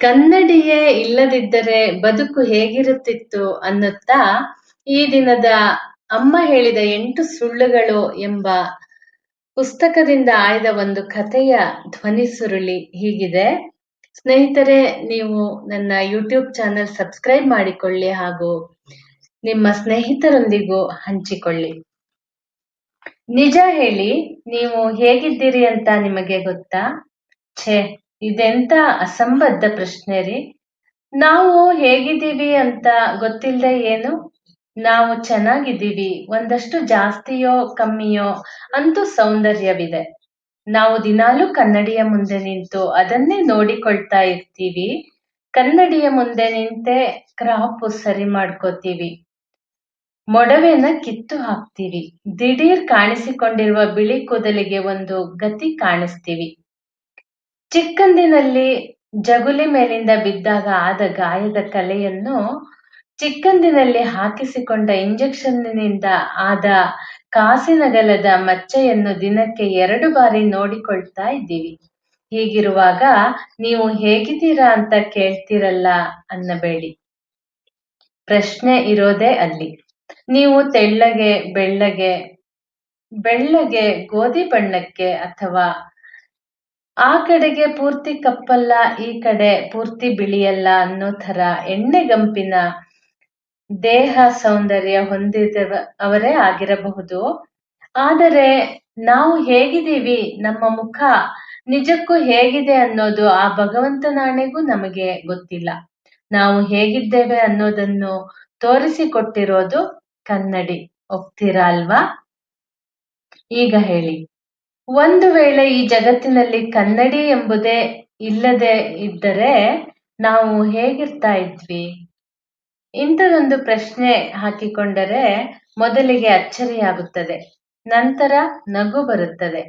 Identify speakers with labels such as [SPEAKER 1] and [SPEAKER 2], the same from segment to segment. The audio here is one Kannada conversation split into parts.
[SPEAKER 1] ಕನ್ನಡಿಯೇ ಇಲ್ಲದಿದ್ದರೆ ಬದುಕು ಹೇಗಿರುತ್ತಿತ್ತು ಅನ್ನುತ್ತಾ ಈ ದಿನದ ಅಮ್ಮ ಹೇಳಿದ 8 ಸುಳ್ಳುಗಳು ಎಂಬ ಪುಸ್ತಕದಿಂದ ಆಯ್ದ ಒಂದು ಕಥೆಯ ಧ್ವನಿ ಸುರುಳಿ ಹೀಗಿದೆ. ಸ್ನೇಹಿತರೆ, ನೀವು ನನ್ನ ಯೂಟ್ಯೂಬ್ ಚಾನೆಲ್ ಸಬ್ಸ್ಕ್ರೈಬ್ ಮಾಡಿಕೊಳ್ಳಿ ಹಾಗೂ ನಿಮ್ಮ ಸ್ನೇಹಿತರೊಂದಿಗೂ ಹಂಚಿಕೊಳ್ಳಿ. ನಿಜ ಹೇಳಿ, ನೀವು ಹೇಗಿದ್ದೀರಿ ಅಂತ ನಿಮಗೆ ಗೊತ್ತಾ? ಛೇ, ಇದೆಂತ ಅಸಂಬದ್ಧ ಪ್ರಶ್ನೆ ರೀ. ನಾವು ಹೇಗಿದ್ದೀವಿ ಅಂತ ಗೊತ್ತಿಲ್ಲದೆ ಏನು? ನಾವು ಚೆನ್ನಾಗಿದ್ದೀವಿ, ಒಂದಷ್ಟು ಜಾಸ್ತಿಯೋ ಕಮ್ಮಿಯೋ ಅಂತೂ ಸೌಂದರ್ಯವಿದೆ. ನಾವು ದಿನಾಲೂ ಕನ್ನಡಿಯ ಮುಂದೆ ನಿಂತು ಅದನ್ನೇ ನೋಡಿಕೊಳ್ತಾ ಇರ್ತೀವಿ. ಕನ್ನಡಿಯ ಮುಂದೆ ನಿಂತೆ ಕ್ರಾಪ್ ಸರಿ ಮಾಡ್ಕೋತೀವಿ, ಮೊಡವೆನ ಕಿತ್ತು ಹಾಕ್ತೀವಿ, ದಿಢೀರ್ ಕಾಣಿಸಿಕೊಂಡಿರುವ ಬಿಳಿ ಕೂದಲಿಗೆ ಒಂದು ಗತಿ ಕಾಣಿಸ್ತೀವಿ. ಚಿಕ್ಕಂದಿನಲ್ಲಿ ಜಗುಲಿ ಮೇಲಿಂದ ಬಿದ್ದಾಗ ಆದ ಗಾಯದ ಕಲೆಯನ್ನು ಚಿಕ್ಕಂದಿನಲ್ಲಿ ಹಾಕಿಸಿಕೊಂಡ ಇಂಜೆಕ್ಷನ್ನಿನಿಂದ ಆದ ಕಾಸಿನಗಲದ ಮಚ್ಚೆಯನ್ನು ದಿನಕ್ಕೆ 2 ಬಾರಿ ನೋಡಿಕೊಳ್ತಾ ಇದ್ದೀವಿ. ಹೀಗಿರುವಾಗ ನೀವು ಹೇಗಿದ್ದೀರಾ ಅಂತ ಕೇಳ್ತಿರಲ್ಲ ಅನ್ನಬೇಡಿ. ಪ್ರಶ್ನೆ ಇರೋದೇ ಅಲ್ಲಿ. ನೀವು ತೆಳ್ಳಗೆ, ಬೆಳ್ಳಗೆ, ಗೋಧಿ ಬಣ್ಣಕ್ಕೆ, ಅಥವಾ ಆ ಕಡೆಗೆ ಪೂರ್ತಿ ಕಪ್ಪಲ್ಲ, ಈ ಕಡೆ ಪೂರ್ತಿ ಬಿಳಿಯಲ್ಲ ಅನ್ನೋ ಥರ ಎಣ್ಣೆಗಂಪಿನ ದೇಹ ಸೌಂದರ್ಯ ಹೊಂದಿದವರೇ ಆಗಿರಬಹುದು. ಆದರೆ ನಾವು ಹೇಗಿದ್ದೀವಿ, ನಮ್ಮ ಮುಖ ನಿಜಕ್ಕೂ ಹೇಗಿದೆ ಅನ್ನೋದು ಆ ಭಗವಂತನಾಣೆಗೂ ನಮಗೆ ಗೊತ್ತಿಲ್ಲ. ನಾವು ಹೇಗಿದ್ದೇವೆ ಅನ್ನೋದನ್ನು ತೋರಿಸಿಕೊಟ್ಟಿರೋದು ಕನ್ನಡಿ. ಒಪ್ತೀರಾ ಅಲ್ವಾ? ಈಗ ಹೇಳಿ, ಒಂದು ವೇಳೆ ಈ ಜಗತ್ತಿನಲ್ಲಿ ಕನ್ನಡಿ ಎಂಬುದೇ ಇಲ್ಲದೆ ಇದ್ದರೆ ನಾವು ಹೇಗಿರ್ತಾ ಇದ್ವಿ? ಇಂಥದೊಂದು ಪ್ರಶ್ನೆ ಹಾಕಿಕೊಂಡರೆ ಮೊದಲಿಗೆ ಅಚ್ಚರಿಯಾಗುತ್ತದೆ, ನಂತರ ನಗು ಬರುತ್ತದೆ,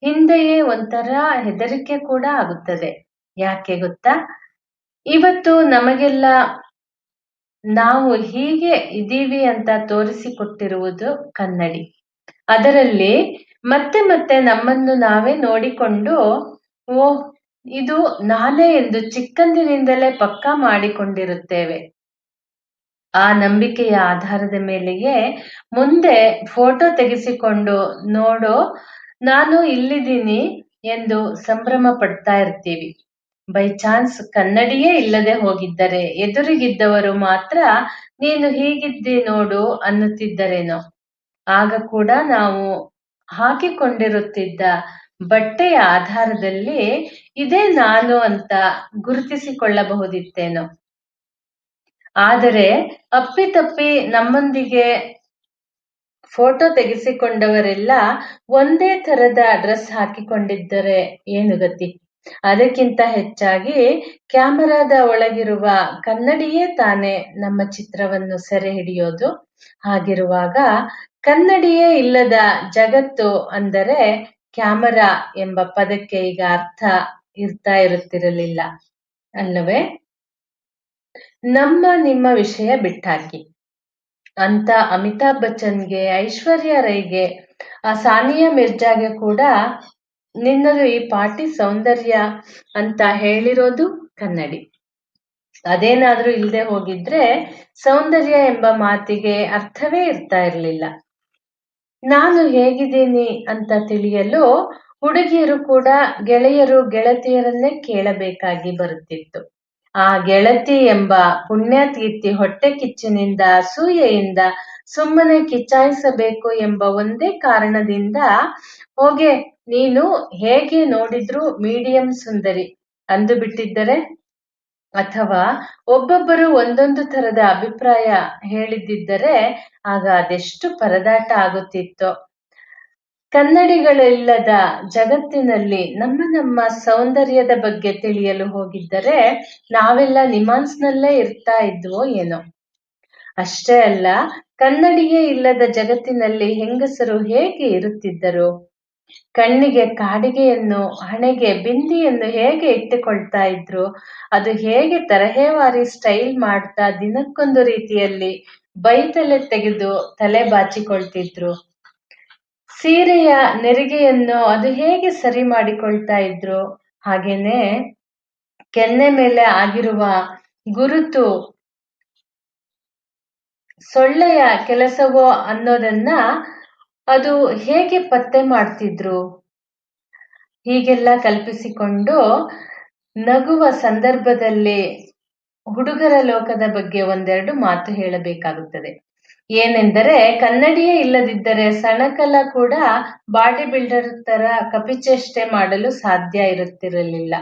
[SPEAKER 1] ಹಿಂದೆಯೇ ಒಂಥರ ಹೆದರಿಕೆ ಕೂಡ ಆಗುತ್ತದೆ. ಯಾಕೆ ಗೊತ್ತಾ? ಇವತ್ತು ನಮಗೆಲ್ಲ ನಾವು ಹೀಗೆ ಇದೀವಿ ಅಂತ ತೋರಿಸಿಕೊಟ್ಟಿರುವುದು ಕನ್ನಡಿ. ಅದರಲ್ಲಿ ಮತ್ತೆ ಮತ್ತೆ ನಮ್ಮನ್ನು ನಾವೇ ನೋಡಿಕೊಂಡು, ಓಹ್, ಇದು ನಾನೇ ಎಂದು ಚಿಕ್ಕಂದಿನಿಂದಲೇ ಪಕ್ಕಾ ಮಾಡಿಕೊಂಡಿರುತ್ತೇವೆ. ಆ ನಂಬಿಕೆಯ ಆಧಾರದ ಮೇಲೆಯೇ ಮುಂದೆ ಫೋಟೋ ತೆಗೆಸಿಕೊಂಡು, ನೋಡೋ ನಾನು ಇಲ್ಲಿದ್ದೀನಿ ಎಂದು ಸಂಭ್ರಮ ಪಡ್ತಾ ಇರ್ತೀವಿ. ಬೈ ಚಾನ್ಸ್ ಕನ್ನಡಿಯೇ ಇಲ್ಲದೆ ಹೋಗಿದ್ದರೆ ಎದುರಿಗಿದ್ದವರು ಮಾತ್ರ ನೀನು ಹೀಗಿದ್ದಿ ನೋಡು ಅನ್ನುತ್ತಿದ್ದರೇನೋ. ಆಗ ಕೂಡ ನಾವು ಹಾಕಿಕೊಂಡಿರುತ್ತಿದ್ದ ಬಟ್ಟೆಯ ಆಧಾರದಲ್ಲಿ ಇದೇ ನಾನು ಅಂತ ಗುರುತಿಸಿಕೊಳ್ಳಬಹುದಿತ್ತೇನೋ. ಆದರೆ ಅಪ್ಪಿತಪ್ಪಿ ನಮ್ಮೊಂದಿಗೆ ಫೋಟೋ ತೆಗೆಸಿಕೊಂಡವರೆಲ್ಲ ಒಂದೇ ಥರದ ಡ್ರೆಸ್ ಹಾಕಿಕೊಂಡಿದ್ದರೆ ಏನು ಗತಿ? ಅದಕ್ಕಿಂತ ಹೆಚ್ಚಾಗಿ ಕ್ಯಾಮರಾದ ಒಳಗಿರುವ ಕನ್ನಡಿಯೇ ತಾನೇ ನಮ್ಮ ಚಿತ್ರವನ್ನು ಸೆರೆ ಹಿಡಿಯೋದು. ಹಾಗಿರುವಾಗ ಕನ್ನಡಿಯೇ ಇಲ್ಲದ ಜಗತ್ತು ಅಂದರೆ ಕ್ಯಾಮರಾ ಎಂಬ ಪದಕ್ಕೆ ಈಗ ಅರ್ಥ ಇರುತ್ತಿರಲಿಲ್ಲ ಅಲ್ಲವೇ? ನಿಮ್ಮ ವಿಷಯ ಬಿಟ್ಟಾಕಿ. ಅಂತ ಅಮಿತಾಬ್ ಬಚ್ಚನ್ಗೆ, ಐಶ್ವರ್ಯ ರೈಗೆ, ಆ ಸಾನಿಯಾ ಮಿರ್ಜಾಗೆ ಕೂಡ ನಿನ್ನದು ಈ ಪಾಟಿ ಸೌಂದರ್ಯ ಅಂತ ಹೇಳಿರೋದು ಕನ್ನಡಿ. ಅದೇನಾದ್ರೂ ಇಲ್ಲದೆ ಹೋಗಿದ್ರೆ ಸೌಂದರ್ಯ ಎಂಬ ಮಾತಿಗೆ ಅರ್ಥವೇ ಇರ್ತಾ ಇರಲಿಲ್ಲ. ನಾನು ಹೇಗಿದ್ದೀನಿ ಅಂತ ತಿಳಿಯಲು ಹುಡುಗಿಯರು ಕೂಡ ಗೆಳೆಯರು ಗೆಳತಿಯರನ್ನೇ ಕೇಳಬೇಕಾಗಿ ಬರುತ್ತಿತ್ತು. ಆ ಗೆಳತಿ ಎಂಬ ಪುಣ್ಯಾತೀರ್ತಿ ಹೊಟ್ಟೆ ಕಿಚ್ಚಿನಿಂದ, ಅಸೂಯೆಯಿಂದ ಸುಮ್ಮನೆ ಕಿಚಾಯಿಸಬೇಕು ಎಂಬ ಒಂದೇ ಕಾರಣದಿಂದ, ಹೋಗೆ ನೀನು ಹೇಗೆ ನೋಡಿದ್ರೂ ಮೀಡಿಯಂ ಸುಂದರಿ ಅಂದು ಬಿಟ್ಟಿದ್ದರೆ, ಅಥವಾ ಒಬ್ಬೊಬ್ಬರು ಒಂದೊಂದು ಥರದ ಅಭಿಪ್ರಾಯ ಹೇಳಿದ್ದಿದ್ದರೆ ಆಗ ಅದೆಷ್ಟು ಪರದಾಟ ಆಗುತ್ತಿತ್ತೋ. ಕನ್ನಡಿಗಳಿಲ್ಲದ ಜಗತ್ತಿನಲ್ಲಿ ನಮ್ಮ ಸೌಂದರ್ಯದ ಬಗ್ಗೆ ತಿಳಿಯಲು ಹೋಗಿದ್ದರೆ ನಾವೆಲ್ಲ ನಿಮಾನ್ಸ್ನಲ್ಲೇ ಇರ್ತಾ ಇದ್ವೋ ಏನೋ. ಅಷ್ಟೇ ಅಲ್ಲ, ಕನ್ನಡಿಯೇ ಇಲ್ಲದ ಜಗತ್ತಿನಲ್ಲಿ ಹೆಂಗಸರು ಹೇಗೆ ಇರುತ್ತಿದ್ದರು? ಕಣ್ಣಿಗೆ ಕಾಡಿಗೆಯನ್ನು, ಹಣೆಗೆ ಬಿಂದಿಯನ್ನು ಹೇಗೆ ಇಟ್ಟುಕೊಳ್ತಾ ಇದ್ರು? ಅದು ಹೇಗೆ ತರಹೇವಾರಿ ಸ್ಟೈಲ್ ಮಾಡ್ತಾ ದಿನಕ್ಕೊಂದು ರೀತಿಯಲ್ಲಿ ಬೈತಲೆ ತೆಗೆದು ತಲೆ ಬಾಚಿಕೊಳ್ತಿದ್ರು? ಸೀರೆಯ ನೆರಿಗೆಯನ್ನು ಅದು ಹೇಗೆ ಸರಿ ಮಾಡಿಕೊಳ್ತಾ ಇದ್ರು? ಹಾಗೇನೆ ಕೆನ್ನೆ ಮೇಲೆ ಆಗಿರುವ ಗುರುತು ಸೊಳ್ಳೆಯ ಕೆಲಸವೋ ಅನ್ನೋದನ್ನ ಅದು ಹೇಗೆ ಪತ್ತೆ ಮಾಡ್ತಿದ್ರು? ಹೀಗೆಲ್ಲ ಕಲ್ಪಿಸಿಕೊಂಡು ನಗುವ ಸಂದರ್ಭದಲ್ಲಿ ಹುಡುಗರ ಲೋಕದ ಬಗ್ಗೆ ಒಂದೆರಡು ಮಾತು ಹೇಳಬೇಕಾಗುತ್ತದೆ. ಏನೆಂದರೆ, ಕನ್ನಡಿಯೇ ಇಲ್ಲದಿದ್ದರೆ ಸಣಕಲ ಕೂಡ ಬಾಡಿ ಬಿಲ್ಡರ್ ತರ ಕಪಿಚೇಷ್ಟೆ ಮಾಡಲು ಸಾಧ್ಯ ಇರುತ್ತಿರಲಿಲ್ಲ.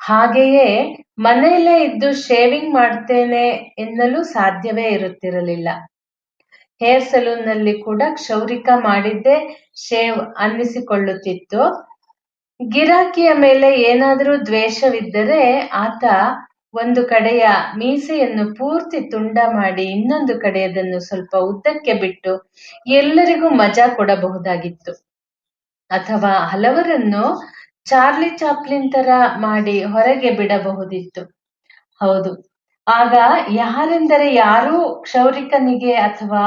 [SPEAKER 1] ಹಾಗೆಯೇ ಮನೆಯಲ್ಲೇ ಇದ್ದು ಶೇವಿಂಗ್ ಮಾಡ್ತೇನೆ ಎನ್ನಲು ಸಾಧ್ಯವೇ ಇರುತ್ತಿರಲಿಲ್ಲ. ಹೇರ್ ಸಲೂನ್ ನಲ್ಲಿ ಕೂಡ ಕ್ಷೌರಿಕ ಮಾಡಿದ್ದೇ ಶೇವ್ ಅನ್ನಿಸಿಕೊಳ್ಳುತ್ತಿತ್ತು. ಗಿರಾಕಿಯ ಮೇಲೆ ಏನಾದರೂ ದ್ವೇಷವಿದ್ದರೆ ಆತ ಒಂದು ಕಡೆಯ ಮೀಸೆಯನ್ನು ಪೂರ್ತಿ ತುಂಡ ಮಾಡಿ ಇನ್ನೊಂದು ಕಡೆಯದನ್ನು ಸ್ವಲ್ಪ ಉದ್ದಕ್ಕೆ ಬಿಟ್ಟು ಎಲ್ಲರಿಗೂ ಮಜಾ ಕೊಡಬಹುದಾಗಿತ್ತು. ಅಥವಾ ಹಲವರನ್ನು ಚಾರ್ಲಿ ಚಾಪ್ಲಿನ್ ತರ ಮಾಡಿ ಹೊರಗೆ ಬಿಡಬಹುದಿತ್ತು. ಹೌದು, ಆಗ ಯಾರೆಂದರೆ ಯಾರೂ ಕ್ಷೌರಿಕನಿಗೆ ಅಥವಾ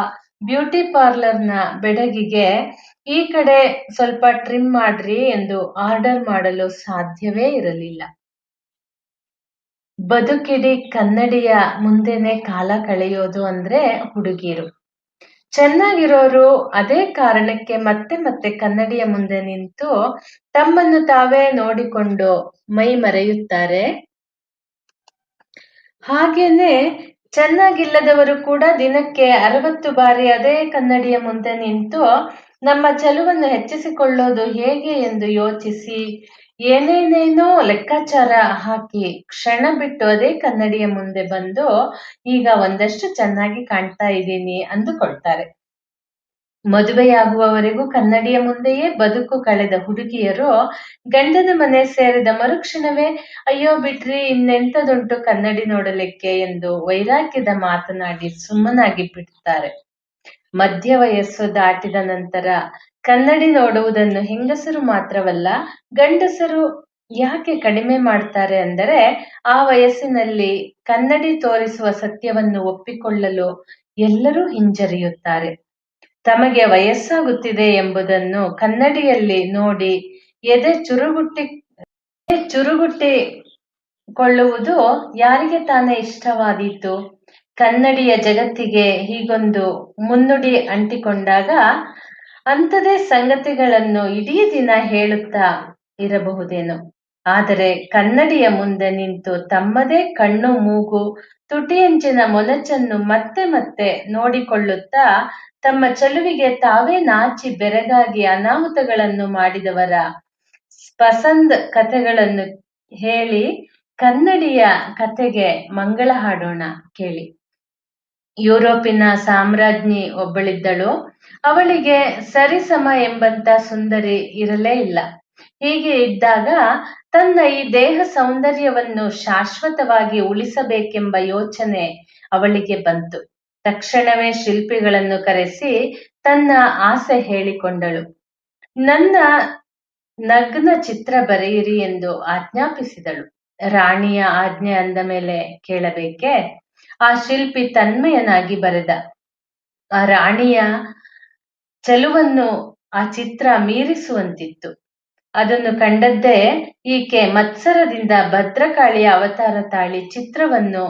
[SPEAKER 1] ಬ್ಯೂಟಿ ಪಾರ್ಲರ್ನ ಬೆಡಗಿಗೆ ಈ ಕಡೆ ಸ್ವಲ್ಪ ಟ್ರಿಮ್ ಮಾಡ್ರಿ ಎಂದು ಆರ್ಡರ್ ಮಾಡಲು ಸಾಧ್ಯವೇ ಇರಲಿಲ್ಲ. ಬದುಕಿಡೀ ಕನ್ನಡಿಯ ಮುಂದೆನೆ ಕಾಲ ಕಳೆಯೋದು ಅಂದ್ರೆ ಹುಡುಗಿಯರು. ಚೆನ್ನಾಗಿರೋರು ಅದೇ ಕಾರಣಕ್ಕೆ ಮತ್ತೆ ಮತ್ತೆ ಕನ್ನಡಿಯ ಮುಂದೆ ನಿಂತು ತಮ್ಮನ್ನು ತಾವೇ ನೋಡಿಕೊಂಡು ಮೈ ಮರೆಯುತ್ತಾರೆ. ಹಾಗೇನೆ ಚೆನ್ನಾಗಿಲ್ಲದವರು ಕೂಡ ದಿನಕ್ಕೆ 60 ಬಾರಿ ಅದೇ ಕನ್ನಡಿಯ ಮುಂದೆ ನಿಂತು ನಮ್ಮ ಚೆಲುವನ್ನು ಹೆಚ್ಚಿಸಿಕೊಳ್ಳೋದು ಹೇಗೆ ಎಂದು ಯೋಚಿಸಿ ಏನೇನೇನೋ ಲೆಕ್ಕಾಚಾರ ಹಾಕಿ ಕ್ಷಣ ಬಿಟ್ಟು ಅದೇ ಕನ್ನಡಿಯ ಮುಂದೆ ಬಂದು ಈಗ ಒಂದಷ್ಟು ಚೆನ್ನಾಗಿ ಕಾಣ್ತಾ ಇದ್ದೀನಿ ಅಂದುಕೊಳ್ತಾರೆ. ಮದುವೆಯಾಗುವವರೆಗೂ ಕನ್ನಡಿಯ ಮುಂದೆಯೇ ಬದುಕು ಕಳೆದ ಹುಡುಗಿಯರು ಗಂಡನ ಮನೆ ಸೇರಿದ ಮರುಕ್ಷಣವೇ ಅಯ್ಯೋ ಬಿಡ್ರಿ ಇನ್ನೆಂಥದುಂಟು ಕನ್ನಡಿ ನೋಡಲಿಕ್ಕೆ ಎಂದು ವೈರಾಗ್ಯದ ಮಾತನಾಡಿ ಸುಮ್ಮನಾಗಿ ಬಿಡ್ತಾರೆ. ಮಧ್ಯ ವಯಸ್ಸು ದಾಟಿದ ನಂತರ ಕನ್ನಡಿ ನೋಡುವುದನ್ನು ಹೆಂಗಸರು ಮಾತ್ರವಲ್ಲ ಗಂಡಸರು ಯಾಕೆ ಕಡಿಮೆ ಮಾಡ್ತಾರೆ ಅಂದರೆ, ಆ ವಯಸ್ಸಿನಲ್ಲಿ ಕನ್ನಡಿ ತೋರಿಸುವ ಸತ್ಯವನ್ನು ಒಪ್ಪಿಕೊಳ್ಳಲು ಎಲ್ಲರೂ ಹಿಂಜರಿಯುತ್ತಾರೆ. ತಮಗೆ ವಯಸ್ಸಾಗುತ್ತಿದೆ ಎಂಬುದನ್ನು ಕನ್ನಡಿಯಲ್ಲಿ ನೋಡಿ ಎದೆ ಚುರುಗುಟ್ಟಿಕೊಳ್ಳುವುದು ಯಾರಿಗೆ ತಾನೇ ಇಷ್ಟವಾದೀತು? ಕನ್ನಡಿಯ ಜಗತ್ತಿಗೆ ಹೀಗೊಂದು ಮುನ್ನುಡಿ ಅಂಟಿಕೊಂಡಾಗ ಅಂಥದೇ ಸಂಗತಿಗಳನ್ನು ಇಡೀ ದಿನ ಹೇಳುತ್ತಾ ಇರಬಹುದೇನೋ. ಆದರೆ ಕನ್ನಡಿಯ ಮುಂದೆ ನಿಂತು ತಮ್ಮದೇ ಕಣ್ಣು ಮೂಗು ತುಟಿಯಂಚಿನ ಮೊನಚನ್ನು ಮತ್ತೆ ಮತ್ತೆ ನೋಡಿಕೊಳ್ಳುತ್ತಾ ತಮ್ಮ ಚೆಲುವಿಗೆ ತಾವೇ ನಾಚಿ ಬೆರಗಾಗಿ ಅನಾಹುತಗಳನ್ನು ಮಾಡಿದವರ ಪಸಂದ್ ಕಥೆಗಳನ್ನು ಹೇಳಿ ಕನ್ನಡಿಯ ಕಥೆಗೆ ಮಂಗಳ ಹಾಡೋಣ ಕೇಳಿ. ಯುರೋಪಿನ ಸಾಮ್ರಾಜ್ಞಿ ಒಬ್ಬಳಿದ್ದಳು. ಅವಳಿಗೆ ಸರಿಸಮ ಎಂಬಂತ ಸುಂದರಿ ಇರಲೇ ಇಲ್ಲ. ಹೀಗೆ ಇದ್ದಾಗ ತನ್ನ ಈ ದೇಹ ಸೌಂದರ್ಯವನ್ನು ಶಾಶ್ವತವಾಗಿ ಉಳಿಸಬೇಕೆಂಬ ಯೋಚನೆ ಅವಳಿಗೆ ಬಂತು. ತಕ್ಷಣವೇ ಶಿಲ್ಪಿಗಳನ್ನು ಕರೆಸಿ ತನ್ನ ಆಸೆ ಹೇಳಿಕೊಂಡಳು. ನನ್ನ ನಗ್ನ ಚಿತ್ರ ಬರೆಯಿರಿ ಎಂದು ಆಜ್ಞಾಪಿಸಿದಳು. ರಾಣಿಯ ಆಜ್ಞೆ ಅಂದ ಮೇಲೆ ಕೇಳಬೇಕೆ? ಆ ಶಿಲ್ಪಿ ತನ್ಮಯನಾಗಿ ಬರೆದ. ಆ ರಾಣಿಯ ಚೆಲುವನ್ನು ಆ ಚಿತ್ರ ಮೀರಿಸುವಂತಿತ್ತು. ಅದನ್ನು ಕಂಡದ್ದೇ ಈಕೆ ಮತ್ಸರದಿಂದ ಭದ್ರಕಾಳಿಯ ಅವತಾರ ತಾಳಿ ಚಿತ್ರವನ್ನು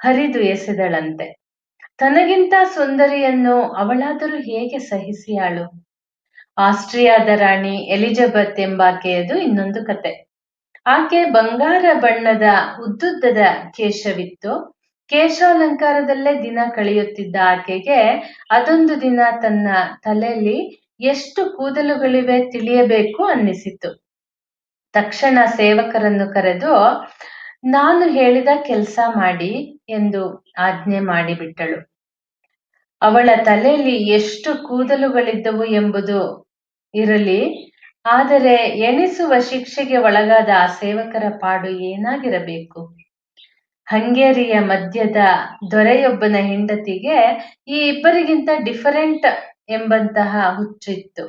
[SPEAKER 1] ಹರಿದು ಎಸೆದಳಂತೆ. ತನಗಿಂತ ಸುಂದರಿಯನ್ನು ಅವಳಾದರೂ ಹೇಗೆ ಸಹಿಸಿಯಾಳು? ಆಸ್ಟ್ರಿಯಾದ ರಾಣಿ ಎಲಿಜಬೆತ್ ಎಂಬಾಕೆಯದು ಇನ್ನೊಂದು ಕತೆ. ಆಕೆ ಬಂಗಾರ ಬಣ್ಣದ ಉದ್ದುದ್ದದ ಕೇಶವಿತ್ತು. ಕೇಶಾಲಂಕಾರದಲ್ಲೇ ದಿನ ಕಳೆಯುತ್ತಿದ್ದ ಆಕೆಗೆ ಅದೊಂದು ದಿನ ತನ್ನ ತಲೆಯಲ್ಲಿ ಎಷ್ಟು ಕೂದಲುಗಳಿವೆ ತಿಳಿಯಬೇಕು ಅನ್ನಿಸಿತು. ತಕ್ಷಣ ಸೇವಕರನ್ನು ಕರೆದು ನಾನು ಹೇಳಿದ ಕೆಲಸ ಮಾಡಿ ಎಂದು ಆಜ್ಞೆ ಮಾಡಿಬಿಟ್ಟಳು. ಅವಳ ತಲೆಯಲ್ಲಿ ಎಷ್ಟು ಕೂದಲುಗಳಿದ್ದವು ಎಂಬುದು ಇರಲಿ, ಆದರೆ ಎಣಿಸುವ ಶಿಕ್ಷೆಗೆ ಒಳಗಾದ ಆ ಸೇವಕರ ಪಾಡು ಏನಾಗಿರಬೇಕು? ಹಂಗೇರಿಯ ಮಧ್ಯದ ದೊರೆಯೊಬ್ಬನ ಹೆಂಡತಿಗೆ ಈ ಇಬ್ಬರಿಗಿಂತ ಡಿಫರೆಂಟ್ ಎಂಬಂತಹ ಹುಚ್ಚಿತ್ತು.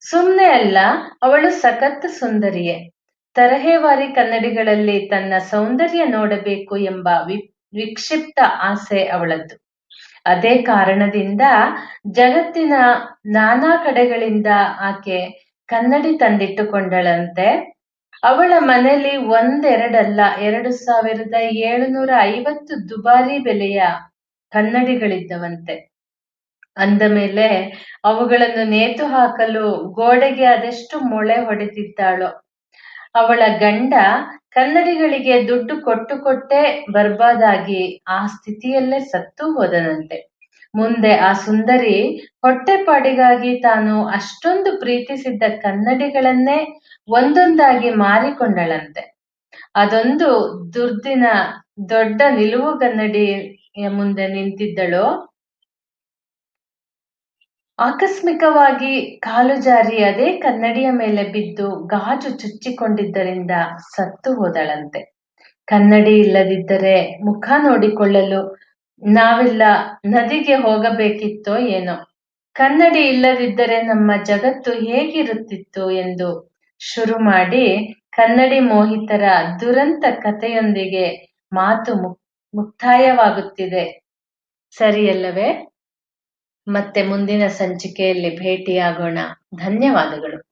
[SPEAKER 1] ಸುಮ್ಮನೆ ಅಲ್ಲ, ಅವಳು ಸಖತ್ ಸುಂದರಿಯೇ. ತರಹೇವಾರಿ ಕನ್ನಡಿಗಳಲ್ಲಿ ತನ್ನ ಸೌಂದರ್ಯ ನೋಡಬೇಕು ಎಂಬ ವಿಕ್ಷಿಪ್ತ ಆಸೆ ಅವಳದ್ದು. ಅದೇ ಕಾರಣದಿಂದ ಜಗತ್ತಿನ ನಾನಾ ಕಡೆಗಳಿಂದ ಆಕೆ ಕನ್ನಡಿ ತಂದಿಟ್ಟುಕೊಂಡಳಂತೆ. ಅವಳ ಮನೆಯಲ್ಲಿ ಒಂದೆರಡಲ್ಲ 2750 ದುಬಾರಿ ಬೆಲೆಯ ಕನ್ನಡಿಗಳಿದ್ದವಂತೆ. ಅಂದ ಮೇಲೆ ಅವುಗಳನ್ನು ನೇತು ಹಾಕಲು ಗೋಡೆಗೆ ಅದೆಷ್ಟು ಮೊಳೆ ಹೊಡೆದಿದ್ದಾಳೋ. ಅವಳ ಗಂಡ ಕನ್ನಡಿಗಳಿಗೆ ದುಡ್ಡು ಕೊಟ್ಟು ಕೊಟ್ಟೇ ಬರ್ಬಾದಾಗಿ ಆ ಸ್ಥಿತಿಯಲ್ಲೇ ಸತ್ತು ಹೋದನಂತೆ. ಮುಂದೆ ಆ ಸುಂದರಿ ಹೊಟ್ಟೆಪಾಡಿಗಾಗಿ ತಾನು ಅಷ್ಟೊಂದು ಪ್ರೀತಿಸಿದ್ದ ಕನ್ನಡಿಗಳನ್ನೇ ಒಂದೊಂದಾಗಿ ಮಾರಿಕೊಂಡಳಂತೆ. ಅದೊಂದು ದುರ್ದಿನ ದೊಡ್ಡ ನಿಲುವುಗನ್ನಡಿಯ ಮುಂದೆ ನಿಂತಿದ್ದಳು. ಆಕಸ್ಮಿಕವಾಗಿ ಕಾಲು ಜಾರಿ ಅದೇ ಕನ್ನಡಿಯ ಮೇಲೆ ಬಿದ್ದು ಗಾಜು ಚುಚ್ಚಿಕೊಂಡಿದ್ದರಿಂದ ಸತ್ತು ಹೋದಳಂತೆ. ಕನ್ನಡಿ ಇಲ್ಲದಿದ್ದರೆ ಮುಖ ನೋಡಿಕೊಳ್ಳಲು ನಾವೆಲ್ಲ ನದಿಗೆ ಹೋಗಬೇಕಿತ್ತೋ ಏನೋ. ಕನ್ನಡಿ ಇಲ್ಲದಿದ್ದರೆ ನಮ್ಮ ಜಗತ್ತು ಹೇಗಿರುತ್ತಿತ್ತು ಎಂದು ಶುರು ಮಾಡಿ ಕನ್ನಡಿ ಮೋಹಿತರ ದುರಂತ ಕಥೆಯೊಂದಿಗೆ ಮಾತು ಮುಕ್ತಾಯವಾಗುತ್ತಿದೆ. ಸರಿಯಲ್ಲವೇ? ಮತ್ತೆ ಮುಂದಿನ ಸಂಚಿಕೆಯಲ್ಲಿ ಭೇಟಿಯಾಗೋಣ. ಧನ್ಯವಾದಗಳು.